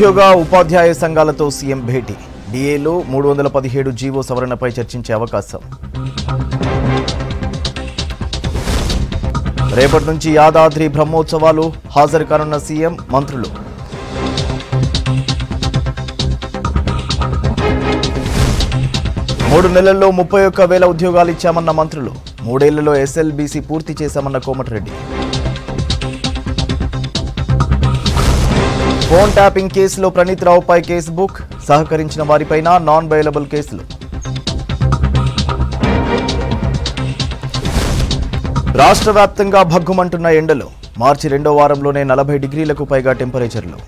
ఉద్యోగ ఉపాధ్యాయ సంఘాలతో సీఎం భేటీ. డిఏలో 317 జీవో సవరణపై చర్చించే అవకాశం. రేపటి నుంచి యాదాద్రి బ్రహ్మోత్సవాలు హాజరు కానున్న సీఎం, మంత్రులు. మూడు నెలల్లో 31,000 ఉద్యోగాలు ఇచ్చామన్న మంత్రులు. 3 ఏళ్లలో ఎస్ఎల్బీసీ పూర్తి చేశామన్న కోమటిరెడ్డి. ఫోన్ ట్యాపింగ్ కేసులో ప్రణీత్ రావుపై కేసు బుక్. సహకరించిన వారిపైన నాన్ బెయిలబుల్ కేసులు. రాష్ట్ర వ్యాప్తంగా భగ్గుమంటున్న ఎండలు. మార్చి 2వ వారంలోనే 40 డిగ్రీలకు పైగా టెంపరేచర్లు.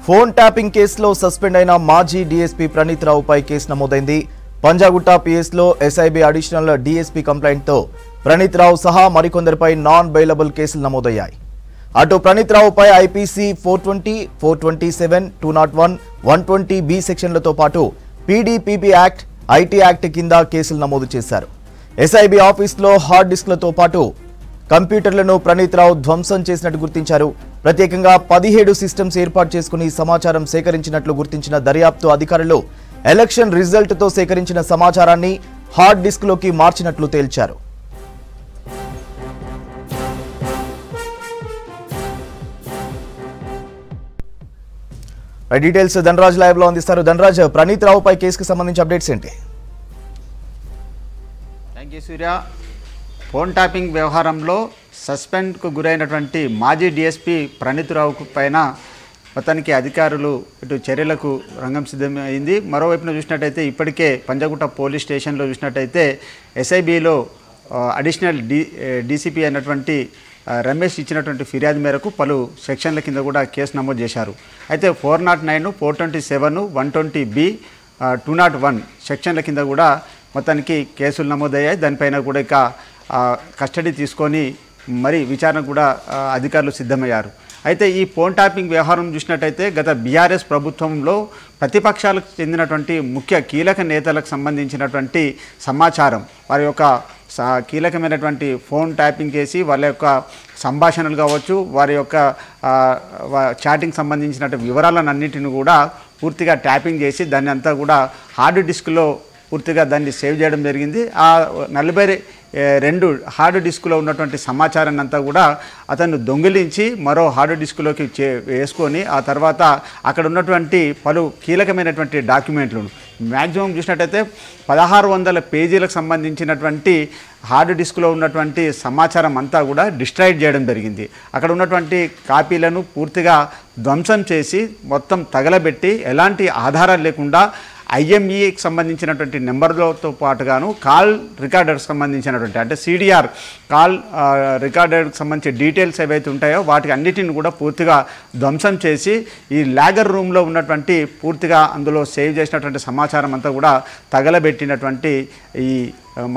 ఫోన్ ట్యాపింగ్ కేసులో సస్పెండ్ అయిన మాజీ డీఎస్పీ ప్రణీత్ రావుపై కేసు నమోదైంది. పంజాగుట్ట పిఎస్లో ఎస్ఐబీ అడిషనల్ డీఎస్పీ కంప్లైంట్తో ప్రణీత్ రావు సహా మరికొందరిపై నాన్ బెయిలబుల్ కేసులు నమోదయ్యాయి. అటు ప్రణీత్ రావుపై ఐపీసీ 420, 427, 201, 120B సెక్షన్లతో పాటు పీడీపీపీ యాక్ట్, ఐటీ యాక్ట్ కింద కేసులు నమోదు చేశారు. ఎస్ఐబీ ఆఫీస్లో హార్డ్ డిస్క్లతో పాటు కంప్యూటర్లను ప్రణీత్ రావు ధ్వంసం చేసినట్టు గుర్తించారు. ప్రత్యేకంగా 17 సిస్టమ్స్ ఏర్పాటు చేసుకుని సమాచారం సేకరించినట్లు గుర్తించిన దర్యాప్తు అధికారులు ఎలక్షన్ రిజల్ట్తో సేకరించిన సమాచారాన్ని హార్డ్ డిస్క్లోకి మార్చినట్లు తేల్చారు. డీటెయిల్స్ ధనరాజ్ లైవ్ లో అందిస్తారు. ధనరాజ్, ప్రణీత్ రావుపై కేసుకు సంబంధించి అప్డేట్స్ ఏంటి? Thank you Surya. Phone tapping వ్యవహారంలో సస్పెండ్కు గురైనటువంటి మాజీ డీఎస్పీ ప్రణీత్ రావు పైన మొత్తానికి అధికారులు ఇటు చర్యలకు రంగం సిద్ధమైంది. మరోవైపున చూసినట్టయితే ఇప్పటికే పంజాగుట్ట పోలీస్ స్టేషన్లో చూసినట్టయితే ఎస్ఐబిలో అడిషనల్ డీసీపీ అయినటువంటి రమేష్ ఇచ్చినటువంటి ఫిర్యాదు మేరకు పలు సెక్షన్ల కింద కూడా కేసు నమోదు చేశారు. అయితే 409, 427, 120B, 201 సెక్షన్ల కింద కూడా మొత్తానికి కేసులు నమోదయ్యాయి. దానిపైన కూడా ఇక కస్టడీ తీసుకొని మరి విచారణ కూడా అధికారులు సిద్ధమయ్యారు. అయితే ఈ ఫోన్ ట్యాపింగ్ వ్యవహారం చూసినట్టయితే గత బీఆర్ఎస్ ప్రభుత్వంలో ప్రతిపక్షాలకు చెందినటువంటి ముఖ్య కీలక నేతలకు సంబంధించినటువంటి సమాచారం, వారి యొక్క కీలకమైనటువంటి ఫోన్ ట్యాపింగ్ చేసి వాళ్ళ యొక్క సంభాషణలు కావచ్చు, వారి యొక్క చాటింగ్ సంబంధించినటువంటి వివరాలన్నింటిని కూడా పూర్తిగా ట్యాపింగ్ చేసి దాన్ని అంతా కూడా హార్డ్ డిస్క్లో పూర్తిగా దాన్ని సేవ్ చేయడం జరిగింది. ఆ 42 హార్డ్ డిస్క్లో ఉన్నటువంటి సమాచారాన్ని అంతా కూడా అతను దొంగిలించి మరో హార్డ్ డిస్క్లోకి వేసుకొని ఆ తర్వాత అక్కడ ఉన్నటువంటి పలు కీలకమైనటువంటి డాక్యుమెంట్లను మ్యాక్సిమం చూసినట్టయితే 1600 పేజీలకు సంబంధించినటువంటి హార్డ్ డిస్క్లో ఉన్నటువంటి సమాచారం అంతా కూడా డిస్ట్రాయిడ్ చేయడం జరిగింది. అక్కడ ఉన్నటువంటి కాపీలను పూర్తిగా ధ్వంసం చేసి మొత్తం తగలబెట్టి ఎలాంటి ఆధారాలు లేకుండా ఐఎంఈకి సంబంధించినటువంటి నెంబర్లతో పాటుగాను కాల్ రికార్డర్కి సంబంధించినటువంటి అంటే సిడిఆర్ కాల్ రికార్డర్కి సంబంధించిన డీటెయిల్స్ ఏవైతే ఉంటాయో వాటికి అన్నిటిని కూడా పూర్తిగా ధ్వంసం చేసి ఈ లాగర్ రూమ్లో ఉన్నటువంటి పూర్తిగా అందులో సేవ్ చేసినటువంటి సమాచారం అంతా కూడా తగలబెట్టినటువంటి ఈ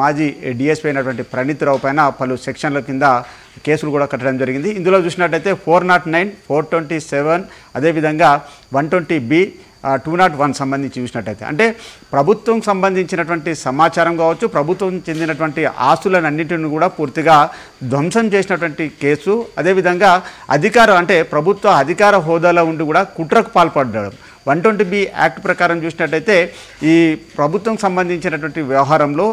మాజీ డిఎస్పీ అయినటువంటి ప్రణీత్ రావు పైన పలు సెక్షన్ల కింద కేసులు కూడా కట్టడం జరిగింది. ఇందులో చూసినట్టయితే 409, 427 అదేవిధంగా 120B, 201 సంబంధించి చూసినట్టయితే అంటే ప్రభుత్వం సంబంధించినటువంటి సమాచారం కావచ్చు, ప్రభుత్వం చెందినటువంటి ఆస్తులన్నింటిని కూడా పూర్తిగా ధ్వంసం చేసినటువంటి కేసు. అదేవిధంగా ప్రభుత్వ అధికార హోదాలో ఉండి కూడా కుట్రకు పాల్పడడం. 120B యాక్ట్ ప్రకారం చూసినట్టయితే ఈ ప్రభుత్వం సంబంధించినటువంటి వ్యవహారంలో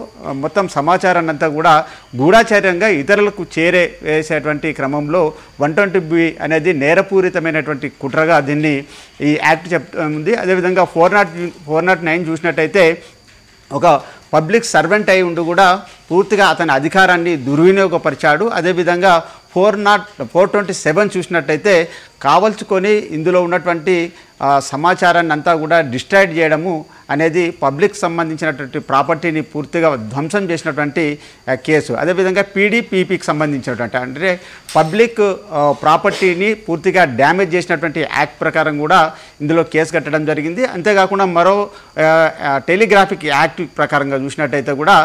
మొత్తం సమాచారాన్ని అంతా కూడా గూఢాచార్యంగా ఇతరులకు వేసేటువంటి క్రమంలో 120B అనేది నేరపూరితమైనటువంటి కుట్రగా దీన్ని ఈ యాక్ట్ చెప్తుంది. అదేవిధంగా 409 చూసినట్టయితే ఒక పబ్లిక్ సర్వెంట్ అయి ఉండి కూడా పూర్తిగా అతని అధికారాన్ని దుర్వినియోగపరిచాడు. అదేవిధంగా 427 చూసినట్టయితే కావల్చుకొని ఇందులో ఉన్నటువంటి సమాచారాన్ని అంతా కూడా డిస్ట్రాయిడ్ చేయడము అనేది పబ్లిక్ సంబంధించినటువంటి ప్రాపర్టీని పూర్తిగా ధ్వంసం చేసినటువంటి కేసు. అదేవిధంగా పీడీపీపీకి సంబంధించినటువంటి అంటే పబ్లిక్ ప్రాపర్టీని పూర్తిగా డ్యామేజ్ చేసినటువంటి యాక్ట్ ప్రకారం కూడా ఇందులో కేసు కట్టడం జరిగింది. అంతేకాకుండా మరో టెలిగ్రాఫిక్ యాక్ట్ ప్రకారంగా చూసినట్టయితే కూడా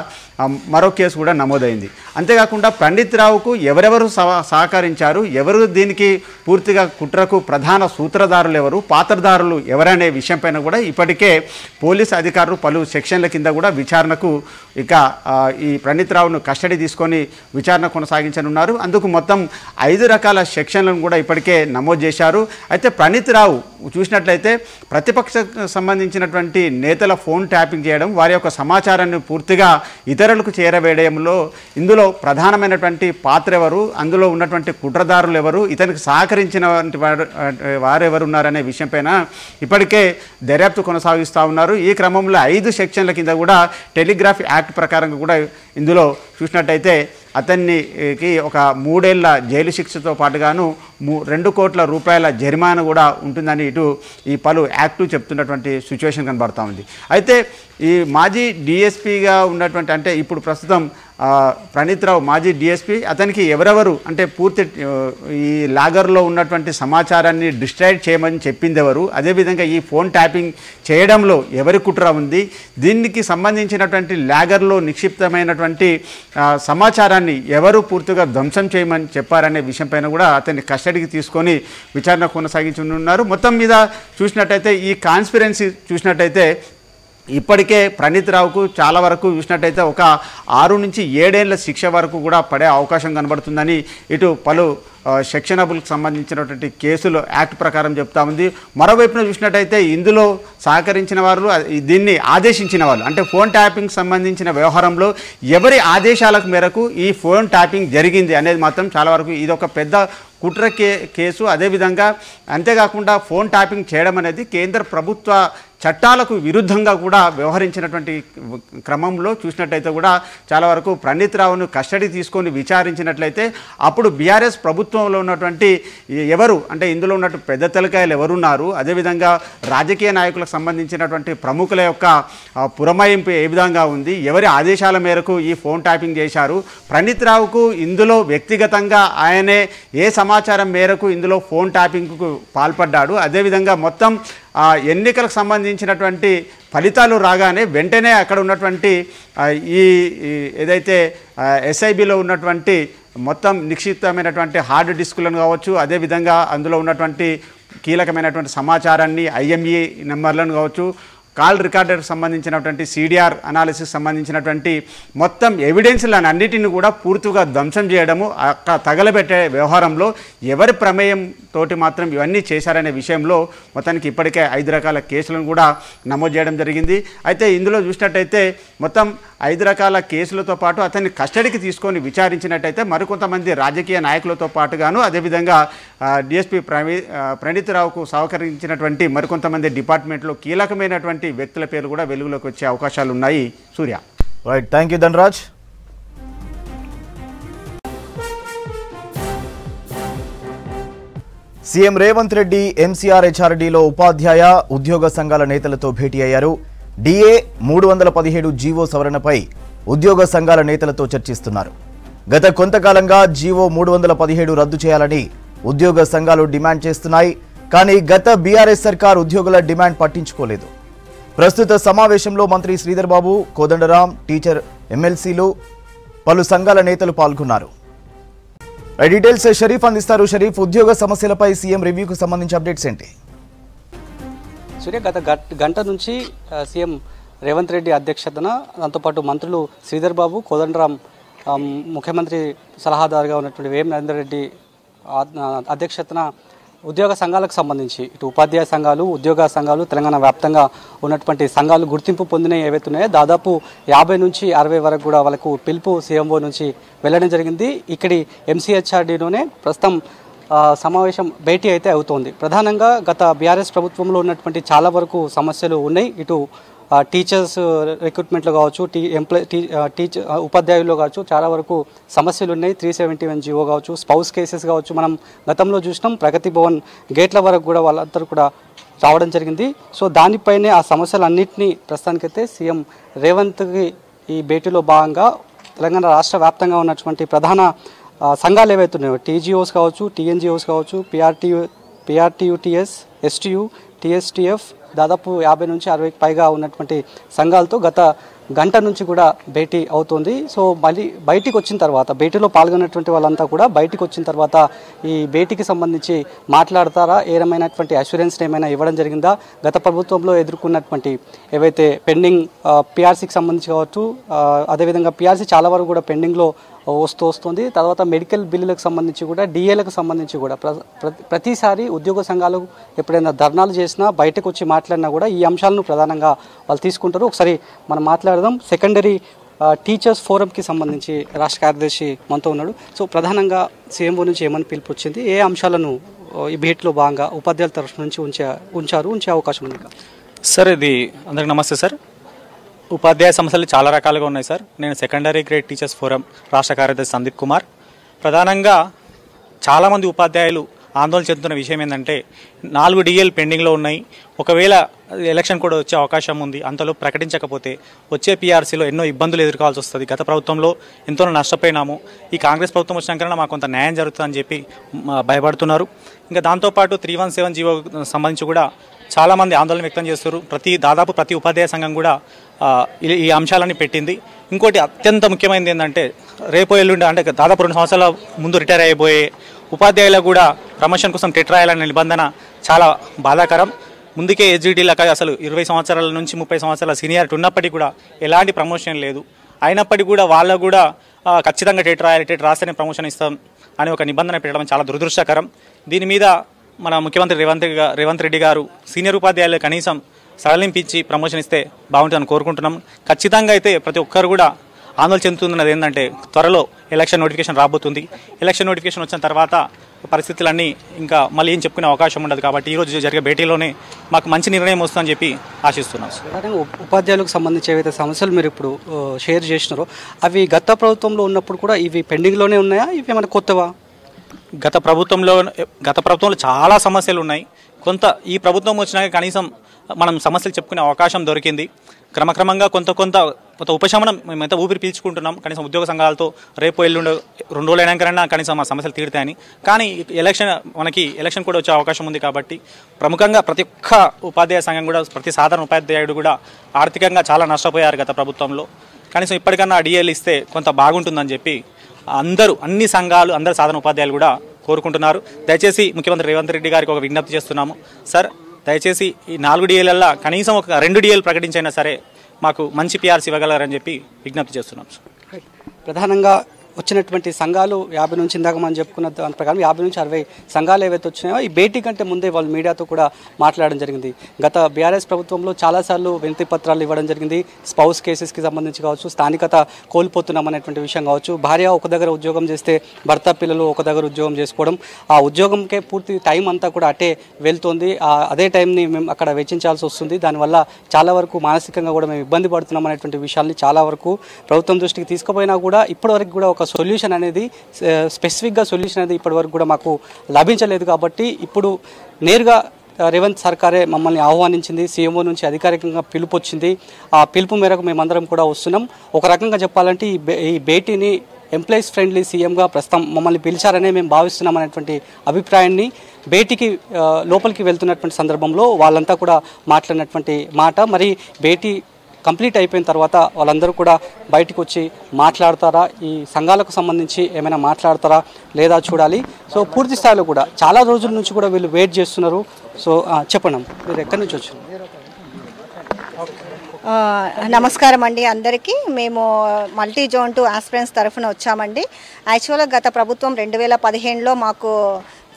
మరో కేసు కూడా నమోదైంది. అంతేకాకుండా పండిత్ రావుకు ఎవరెవరు సహకరించారు, ఎవరు దీనికి పూర్తిగా కుట్రకు ప్రధాన సూత్రధారులు ఎవరు, పాత్రధారులు ఎవరనే విషయంపైన కూడా ఇప్పటికే పోలీసు అధికారులు పలు సెక్షన్ల కింద కూడా విచారణకు ఇక ఈ పండిత్ రావును కస్టడీ తీసుకొని విచారణ కొనసాగించనున్నారు. అందుకు మొత్తం 5 రకాల సెక్షన్లను కూడా ఇప్పటికే నమోదు చేశారు. అయితే పండిత్ రావు చూసినట్లయితే ప్రతిపక్షకు సంబంధించినటువంటి నేతల ఫోన్ ట్యాపింగ్ చేయడం, వారి యొక్క సమాచారాన్ని పూర్తిగా ఇతరులకు చేరవేయడంలో ఇందులో ప్రధానమైనటువంటి పాత్ర ఎవరు, అందులో ఉన్నటువంటి కుట్రదారులు ఎవరు, ఇతనికి సహకరించిన వారెవరు ఉన్నారనే విషయంపైన ఇప్పటికే దర్యాప్తు కొనసాగిస్తూ ఉన్నారు. ఈ క్రమంలో 5 సెక్షన్ల కింద కూడా టెలిగ్రాఫ్ యాక్ట్ ప్రకారంగా కూడా ఇందులో చూసినట్టయితే అతనికి ఒక 3 ఏళ్ల జైలు శిక్షతో పాటుగాను 2 కోట్ల రూపాయల జరిమానా కూడా ఉంటుందని ఇటు ఈ పలు యాక్టు చెప్తున్నటువంటి సిచ్యువేషన్ కనబడతా ఉంది. అయితే ఈ మాజీ డిఎస్పీగా ఉన్నటువంటి అంటే ఇప్పుడు ప్రస్తుతం ప్రణీత్ రావు మాజీ డిఎస్పీ, అతనికి ఎవరెవరు అంటే పూర్తి ఈ లాగర్లో ఉన్నటువంటి సమాచారాన్ని డిస్ట్రాక్ట్ చేయమని చెప్పింది ఎవరు, అదేవిధంగా ఈ ఫోన్ ట్యాపింగ్ చేయడంలో ఎవరి కుట్ర ఉంది, దీనికి సంబంధించినటువంటి లాగర్లో నిక్షిప్తమైనటువంటి సమాచారాన్ని ఎవరు పూర్తిగా ధ్వంసం చేయమని చెప్పారనే విషయంపైన కూడా అతన్ని కస్టడీకి తీసుకొని విచారణ కొనసాగించనున్నారు. మొత్తం మీద చూసినట్టయితే ఈ కాన్స్పిరెన్సీ చూసినట్టయితే ఇప్పటికే ప్రణీత్ రావుకు చాలా వరకు చూసినట్టయితే ఒక 6 నుంచి 7 ఏళ్ల శిక్ష వరకు కూడా పడే అవకాశం కనబడుతుందని ఇటు పలు సెక్షనబుల్కి సంబంధించినటువంటి కేసులు యాక్ట్ ప్రకారం చెప్తా ఉంది. మరోవైపున చూసినట్టయితే ఇందులో సహకరించిన వారు, దీన్ని ఆదేశించిన వాళ్ళు అంటే ఫోన్ ట్యాపింగ్ సంబంధించిన వ్యవహారంలో ఎవరి ఆదేశాలకు మేరకు ఈ ఫోన్ ట్యాపింగ్ జరిగింది అనేది మాత్రం చాలా వరకు ఇదొక పెద్ద కుట్ర కేసు. అదేవిధంగా అంతేకాకుండా ఫోన్ ట్యాపింగ్ చేయడం అనేది కేంద్ర ప్రభుత్వ చట్టాలకు విరుద్ధంగా కూడా వ్యవహరించినటువంటి క్రమంలో చూసినట్టయితే కూడా చాలా వరకు ప్రణీత్ రావును కస్టడీ తీసుకొని విచారించినట్లయితే అప్పుడు బీఆర్ఎస్ ప్రభుత్వంలో ఉన్నటువంటి ఎవరు అంటే ఇందులో ఉన్నటువంటి పెద్ద తలకాయలు ఎవరున్నారు, అదేవిధంగా రాజకీయ నాయకులకు సంబంధించినటువంటి ప్రముఖుల యొక్క పురమాయింపు ఏ విధంగా ఉంది, ఎవరి ఆదేశాల మేరకు ఈ ఫోన్ ట్యాపింగ్ చేశారు, ప్రణీత్ రావుకు ఇందులో వ్యక్తిగతంగా ఆయనే ఏ సమాచారం మేరకు ఇందులో ఫోన్ ట్యాపింగ్కు పాల్పడ్డాడు, అదేవిధంగా మొత్తం ఎన్నికలకు సంబంధించినటువంటి ఫలితాలు రాగానే వెంటనే అక్కడ ఉన్నటువంటి ఈ ఏదైతే ఎస్ఐబిలో ఉన్నటువంటి మొత్తం నిక్షిప్తమైనటువంటి హార్డ్ డిస్కులను కావచ్చు, అదేవిధంగా అందులో ఉన్నటువంటి కీలకమైనటువంటి సమాచారాన్ని ఐఎంఈ నెంబర్లను కావచ్చు, కాల్ రికార్డర్కి సంబంధించినటువంటి సిడిఆర్ అనాలిసిస్ సంబంధించినటువంటి మొత్తం ఎవిడెన్స్లను అన్నిటిని కూడా పూర్తిగా ధ్వంసం చేయడము, అక్కడ తగలబెట్టే వ్యవహారంలో ఎవరి ప్రమేయం తోటి మాత్రం ఇవన్నీ చేశారనే విషయంలో మొత్తానికి ఇప్పటికే 5 రకాల కేసులను కూడా నమోదు చేయడం జరిగింది. అయితే ఇందులో చూసినట్టయితే మొత్తం 5 రకాల కేసులతో పాటు అతన్ని కస్టడీకి తీసుకొని విచారించినట్టయితే మరికొంతమంది రాజకీయ నాయకులతో పాటుగాను అదేవిధంగా డిఎస్పీ ప్రణీత్ రావుకు సహకరించినటువంటి మరికొంతమంది డిపార్ట్మెంట్లో కీలకమైనటువంటి వ్యక్తుల పేర్లు కూడా వెలుగులోకి వచ్చే అవకాశాలు ఉన్నాయి. Surya. Right, thank you Dhanraj. CM Revanth Reddy MCR హెచ్ఆర్డీలో ఉపాధ్యాయ ఉద్యోగ సంఘాల నేతలతో భేటీ అయ్యారు. డిఏ 317 జీవో సవరణపై ఉద్యోగ సంఘాల నేతలతో చర్చిస్తున్నారు. గత కొంతకాలంగా జీవో 317 రద్దు చేయాలని ఉద్యోగ సంఘాలు డిమాండ్ చేస్తున్నాయి. కానీ గత బీఆర్ఎస్ సర్కార్ ఉద్యోగుల డిమాండ్ పట్టించుకోలేదు. ప్రస్తుత సమావేశంలో మంత్రి శ్రీధర్ బాబు, కోదండరాం, టీచర్ ఎమ్మెల్సీలు, పలు సంఘాల నేతలు పాల్గొన్నారు. డీటెయిల్స్ షరీఫ్ అందిస్తారు. షరీఫ్, ఉద్యోగ సమస్యలపై సీఎం రివ్యూకు సంబంధించి అప్డేట్స్ ఏంటి? సూర్య, గత గంట నుంచి సీఎం రేవంత్ రెడ్డి అధ్యక్షతన దాంతోపాటు మంత్రులు శ్రీధర్ బాబు, కోదండరాం, ముఖ్యమంత్రి సలహాదారుగా ఉన్నటువంటి వేం నరేందర్ రెడ్డి అధ్యక్షతన ఉద్యోగ సంఘాలకు సంబంధించి ఇటు ఉపాధ్యాయ సంఘాలు, ఉద్యోగ సంఘాలు, తెలంగాణ వ్యాప్తంగా ఉన్నటువంటి సంఘాలు గుర్తింపు పొందినవి ఏవైతే ఉన్నాయో దాదాపు 50 నుంచి 60 వరకు కూడా వాళ్ళకు పిలుపు సీఎంఓ నుంచి వెళ్ళడం జరిగింది. ఇక్కడి ఎంసీహెచ్ఆర్డీలోనే ప్రస్తుతం సమావేశం భేటీ అయితే అవుతోంది. ప్రధానంగా గత బీఆర్ఎస్ ప్రభుత్వంలో ఉన్నటువంటి చాలా వరకు సమస్యలు ఉన్నాయి. ఇటు టీచర్స్ రిక్రూట్మెంట్లో కావచ్చు, ఉపాధ్యాయుల్లో కావచ్చు చాలా వరకు సమస్యలు ఉన్నాయి. 371 జీవో కావచ్చు, స్పౌస్ కేసెస్ కావచ్చు. మనం గతంలో చూసినాం ప్రగతి భవన్ గేట్ల వరకు కూడా వాళ్ళందరూ కూడా రావడం జరిగింది. సో దానిపైనే ఆ సమస్యలన్నింటినీ ప్రస్తుతానికైతే సీఎం రేవంత్కి ఈ భేటీలో భాగంగా తెలంగాణ రాష్ట్ర వ్యాప్తంగా ఉన్నటువంటి ప్రధాన సంఘాలు ఏవైతే ఉన్నాయో టీజీఓస్ కావచ్చు, టీఎన్జిఓస్ కావచ్చు, పిఆర్టీయూటీఎస్, ఎస్టీయూ, టీఎస్టీఎఫ్ దాదాపు 50 నుంచి 60కి పైగా ఉన్నటువంటి సంఘాలతో గత గంట నుంచి కూడా భేటీ అవుతుంది. సో మళ్ళీ బయటికి వచ్చిన తర్వాత భేటీలో పాల్గొన్నటువంటి వాళ్ళంతా కూడా బయటికి వచ్చిన తర్వాత ఈ భేటీకి సంబంధించి మాట్లాడతారా, ఏమైనటువంటి అష్యూరెన్స్ ఏమైనా ఇవ్వడం జరిగిందా, గత ప్రభుత్వంలో ఎదుర్కొన్నటువంటి ఏవైతే పెండింగ్ పిఆర్సీకి సంబంధించి కావచ్చు, అదేవిధంగా పిఆర్సీ చాలా వరకు కూడా పెండింగ్లో వస్తుంది. తర్వాత మెడికల్ బిల్లులకు సంబంధించి కూడా డిఏలకు సంబంధించి కూడా ప్రతిసారి ఉద్యోగ సంఘాలు ఎప్పుడైనా ధర్నాలు చేసినా బయటకు వచ్చి మాట్లాడినా కూడా ఈ అంశాలను ప్రధానంగా వాళ్ళు తీసుకుంటారు. ఒకసారి మనం మాట్లాడదాం. సెకండరీ టీచర్స్ ఫోరంకి సంబంధించి రాష్ట్ర కార్యదర్శి మనతో ఉన్నాడు. సో ప్రధానంగా సీఎంఓ నుంచి ఏమని పిలుపు వచ్చింది, ఏ అంశాలను ఈ భేటీలో భాగంగా ఉపాధ్యాయుల తరఫు నుంచి ఉంచే అవకాశం ఉంది? సార్ ఇది అందరికి నమస్తే సార్. ఉపాధ్యాయ సమస్యలు చాలా రకాలుగా ఉన్నాయి సార్. నేను సెకండరీ గ్రేడ్ టీచర్స్ ఫోరం రాష్ట్ర కార్యదర్శి సందీప్ కుమార్. ప్రధానంగా చాలామంది ఉపాధ్యాయులు ఆందోళన చెందుతున్న విషయం ఏంటంటే 4 డిఏలు పెండింగ్లో ఉన్నాయి. ఒకవేళ ఎలక్షన్ కూడా వచ్చే అవకాశం ఉంది, అంతలో ప్రకటించకపోతే వచ్చే పీఆర్సీలో ఎన్నో ఇబ్బందులు ఎదుర్కోవాల్సి వస్తుంది. గత ప్రభుత్వంలో ఎంతో నష్టపోయినాము, ఈ కాంగ్రెస్ ప్రభుత్వం వచ్చినాకన్నా మాకు కొంత న్యాయం జరుగుతుందని చెప్పి భయపడుతున్నారు. ఇంకా దాంతోపాటు 317 జీవో సంబంధించి కూడా చాలామంది ఆందోళన వ్యక్తం చేస్తారు. దాదాపు ప్రతి ఉపాధ్యాయ సంఘం కూడా ఈ అంశాలని పెట్టింది. ఇంకోటి అత్యంత ముఖ్యమైనది ఏంటంటే రేపు ఎల్లుండి అంటే దాదాపు 2 సంవత్సరాల ముందు రిటైర్ అయిపోయే ఉపాధ్యాయులకు కూడా ప్రమోషన్ కోసం టెట్ రాయాలనే నిబంధన చాలా బాధాకరం. ముందుకే ఎస్జిటీలకు అసలు 20 సంవత్సరాల నుంచి 30 సంవత్సరాల సీనియారిటీ ఉన్నప్పటికీ కూడా ఎలాంటి ప్రమోషన్ లేదు. అయినప్పటికీ కూడా వాళ్ళకు కూడా ఖచ్చితంగా టెట్ రాయాలి, టెట్ రాస్తేనే ప్రమోషన్ ఇస్తాం అని ఒక నిబంధన పెట్టడం చాలా దురదృష్టకరం. దీని మీద మన ముఖ్యమంత్రి రేవంత్ రెడ్డి గారు సీనియర్ ఉపాధ్యాయులు కనీసం సడలింపించి ప్రమోషన్ ఇస్తే బాగుంటుందని కోరుకుంటున్నాం. ఖచ్చితంగా అయితే ప్రతి ఒక్కరు కూడా ఆందోళన చెందుతున్నది ఏంటంటే త్వరలో ఎలక్షన్ నోటిఫికేషన్ రాబోతుంది. ఎలక్షన్ నోటిఫికేషన్ వచ్చిన తర్వాత పరిస్థితులన్నీ ఇంకా మళ్ళీ ఏం చెప్పుకునే అవకాశం ఉండదు. కాబట్టి ఈరోజు జరిగే భేటీలోనే మాకు మంచి నిర్ణయం వస్తుందని చెప్పి ఆశిస్తున్నాం. ఉపాధ్యాయులకు సంబంధించి ఏవైతే సమస్యలు మీరు ఇప్పుడు షేర్ చేసినారో అవి గత ప్రభుత్వంలో ఉన్నప్పుడు కూడా ఇవి పెండింగ్లోనే ఉన్నాయా, ఇవి ఏమైనా కొత్తవా? గత ప్రభుత్వంలో చాలా సమస్యలు ఉన్నాయి. కొంత ఈ ప్రభుత్వం వచ్చినాక కనీసం మనం సమస్యలు చెప్పుకునే అవకాశం దొరికింది. క్రమక్రమంగా కొంత ఉపశమనం మేమైతే ఊపిరి పీల్చుకుంటున్నాం. కనీసం ఉద్యోగ సంఘాలతో రేపు ఎల్లుండి 2 రోజులు అయినాకైనా కనీసం మా సమస్యలు తీరుతాయని. కానీ ఎలక్షన్ కూడా వచ్చే అవకాశం ఉంది. కాబట్టి ప్రముఖంగా ప్రతి ఒక్క ఉపాధ్యాయ సంఘం కూడా, ప్రతి సాధారణ ఉపాధ్యాయుడు కూడా ఆర్థికంగా చాలా నష్టపోయారు గత ప్రభుత్వంలో. కనీసం ఇప్పటికన్నా డిఏలు ఇస్తే కొంత బాగుంటుందని చెప్పి అన్ని సంఘాలు, అందరు సాధారణ ఉపాధ్యాయులు కూడా కోరుకుంటున్నారు. దయచేసి ముఖ్యమంత్రి రేవంత్ రెడ్డి గారికి ఒక విజ్ఞప్తి చేస్తున్నాము. సార్ దయచేసి ఈ 4 డిఏలల్లా కనీసం ఒక 2 డిఏలు ప్రకటించైనా సరే మాకు మంచి పిఆర్సీ ఇవ్వగలరని చెప్పి విజ్ఞప్తి చేస్తున్నాం. ప్రధానంగా వచ్చినటువంటి సంఘాలు 50 నుంచి ఇందాక మనం చెప్పుకున్న దాని ప్రకారం 50 నుంచి 60 సంఘాలు ఏవైతే వచ్చినాయో ఈ భేటీ కంటే ముందే వాళ్ళు మీడియాతో కూడా మాట్లాడడం జరిగింది. గత బీఆర్ఎస్ ప్రభుత్వంలో చాలాసార్లు వినతి పత్రాలు ఇవ్వడం జరిగింది. స్పౌస్ కేసెస్కి సంబంధించి కావచ్చు, స్థానికత కోల్పోతున్నాం అనేటువంటి విషయం కావచ్చు, భార్య ఒక దగ్గర ఉద్యోగం చేస్తే భర్త పిల్లలు ఒక దగ్గర ఉద్యోగం చేసుకోవడం, ఆ ఉద్యోగంకే పూర్తి టైం అంతా కూడా అటే వెళ్తుంది. అదే టైంని మేము అక్కడ వెచ్చించాల్సి వస్తుంది. దానివల్ల చాలా వరకు మానసికంగా కూడా మేము ఇబ్బంది పడుతున్నాం అనేటువంటి విషయాల్ని చాలా వరకు ప్రభుత్వం దృష్టికి తీసుకుపోయినా కూడా ఇప్పటివరకు కూడా ఒక సొల్యూషన్ అనేది, స్పెసిఫిక్గా సొల్యూషన్ అనేది ఇప్పటివరకు కూడా మాకు లభించలేదు. కాబట్టి ఇప్పుడు నేరుగా రేవంత్ సర్కారే మమ్మల్ని ఆహ్వానించింది, సీఎంఓ నుంచి అధికారికంగా పిలుపు వచ్చింది. ఆ పిలుపు మేరకు మేమందరం కూడా వస్తున్నాం. ఒక రకంగా చెప్పాలంటే ఈ భేటీని ఎంప్లాయీస్ ఫ్రెండ్లీ సీఎంగా ప్రస్తుతం మమ్మల్ని పిలిచారనే మేము భావిస్తున్నాం అనేటువంటి అభిప్రాయాన్ని భేటీకి లోపలికి వెళ్తున్నటువంటి సందర్భంలో వాళ్ళంతా కూడా మాట్లాడినటువంటి మాట. మరి భేటీ కంప్లీట్ అయిపోయిన తర్వాత వాళ్ళందరూ కూడా బయటకు వచ్చి మాట్లాడతారా, ఈ సంఘాలకు సంబంధించి ఏమైనా మాట్లాడతారా లేదా చూడాలి. సో పూర్తి స్థాయిలో కూడా చాలా రోజుల నుంచి కూడా వీళ్ళు వెయిట్ చేస్తున్నారు. సో చెప్పండి, మీరు ఎక్కడి నుంచి వచ్చారు? నమస్కారం అండి అందరికీ. మేము మల్టీ జోన్ 2 ఆస్పిరెంట్స్ తరఫున వచ్చామండి. యాక్చువల్గా గత ప్రభుత్వం 2015లో మాకు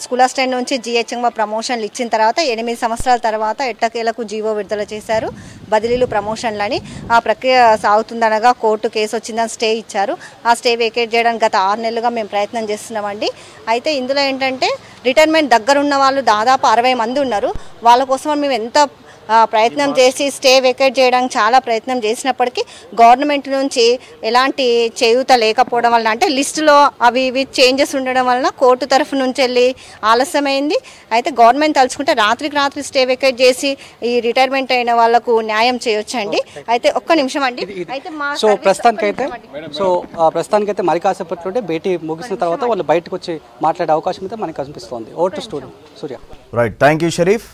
స్కూల్ అసిస్టెంట్ నుంచి జిహెచ్ఎంగా ప్రమోషన్లు ఇచ్చిన తర్వాత 8 సంవత్సరాల తర్వాత ఎట్టకేలకు జీవో విడుదల చేశారు, బదిలీలు ప్రమోషన్లని. ఆ ప్రక్రియ సాగుతుందనగా కోర్టు కేసు వచ్చిందని స్టే ఇచ్చారు. ఆ స్టే వేకేట్ చేయడానికి గత 6 నెలలుగా మేము ప్రయత్నం చేస్తున్నామండి. అయితే ఇందులో ఏంటంటే రిటైర్మెంట్ దగ్గరున్న వాళ్ళు దాదాపు 60 మంది ఉన్నారు. వాళ్ళ కోసం మేము ఎంత ప్రయత్నం చేసి స్టే వెకేట్ చేయడానికి చాలా ప్రయత్నం చేసినప్పటికీ గవర్నమెంట్ నుంచి ఎలాంటి చేయూత లేకపోవడం వలన, అంటే లిస్టులో అవి ఇవి చేంజెస్ ఉండడం వలన కోర్టు తరఫు నుంచి వెళ్ళి ఆలస్యమైంది. అయితే గవర్నమెంట్ తలుచుకుంటే రాత్రికి రాత్రి స్టే వెకేట్ చేసి ఈ రిటైర్మెంట్ అయిన వాళ్ళకు న్యాయం చేయొచ్చండి. అయితే ఒక్క నిమిషం అండి. అయితే ప్రస్తుతానికైతే మరి కాసేపట్లో భేటీ ముగిసిన తర్వాత వాళ్ళు బయటకు వచ్చి మాట్లాడే అవకాశం అయితే మనకు కనిపిస్తోంది. Over to studio Surya. Right, thank you Sharif.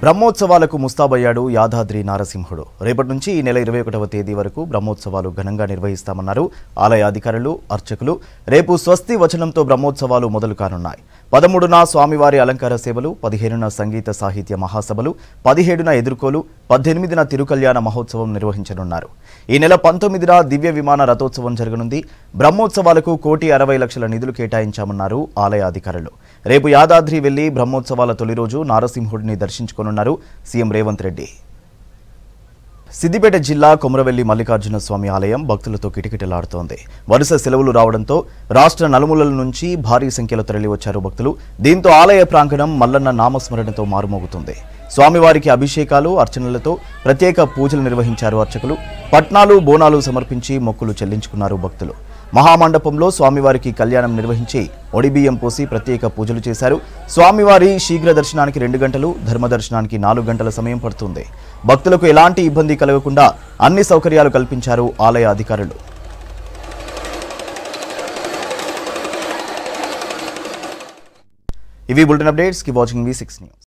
బ్రహ్మోత్సవాలకు ముస్తాబయ్యాడు యాదాద్రి నారసింహుడు. రేపటి నుంచి ఈ నెల 21వ తేదీ వరకు బ్రహ్మోత్సవాలు ఘనంగా నిర్వహిస్తామన్నారు ఆలయ అధికారులు, అర్చకులు. రేపు స్వస్తి వచనంతో బ్రహ్మోత్సవాలు మొదలు కానున్నాయి. 13న స్వామివారి అలంకార సేవలు, 15న సంగీత సాహిత్య మహాసభలు, 17న ఎదుర్కోలు, 18న తిరుకల్యాణ మహోత్సవం నిర్వహించనున్నారు. ఈ నెల 19న దివ్య విమాన రథోత్సవం జరగనుంది. బ్రహ్మోత్సవాలకు 1,60,00,000 నిధులు కేటాయించామన్నారు ఆలయ అధికారులు. రేపు యాదాద్రి వెళ్లి బ్రహ్మోత్సవాల తొలి రోజు నారసింహుడిని దర్శించుకోనున్నారు సీఎం రేవంత్ రెడ్డి. సిద్దిపేట జిల్లా కొమరవెల్లి మల్లికార్జున స్వామి ఆలయం భక్తులతో కిటకిటలాడుతోంది. వరుస సెలవులు రావడంతో రాష్ట్ర నలుమూలల నుంచి భారీ సంఖ్యలో తరలివచ్చారు భక్తులు. దీంతో ఆలయ ప్రాంగణం మల్లన్న నామస్మరణతో మారుమోగుతుంది. స్వామివారికి అభిషేకాలు, అర్చనలతో ప్రత్యేక పూజలు నిర్వహించారు అర్చకులు. పట్నాలు, బోనాలు సమర్పించి మొక్కులు చెల్లించుకున్నారు భక్తులు. మహామండపంలో స్వామివారికి కళ్యాణం నిర్వహించి ఒడిబియ్యం పోసి ప్రత్యేక పూజలు చేశారు. స్వామివారి శీఘ్ర దర్శనానికి 2 గంటలు, ధర్మ దర్శనానికి 4 గంటల సమయం పడుతుంది. భక్తులకు ఎలాంటి ఇబ్బంది కలగకుండా అన్ని సౌకర్యాలు కల్పించారు ఆలయ అధికారులు. ఇవి bulletin updates. Keep watching V6 news.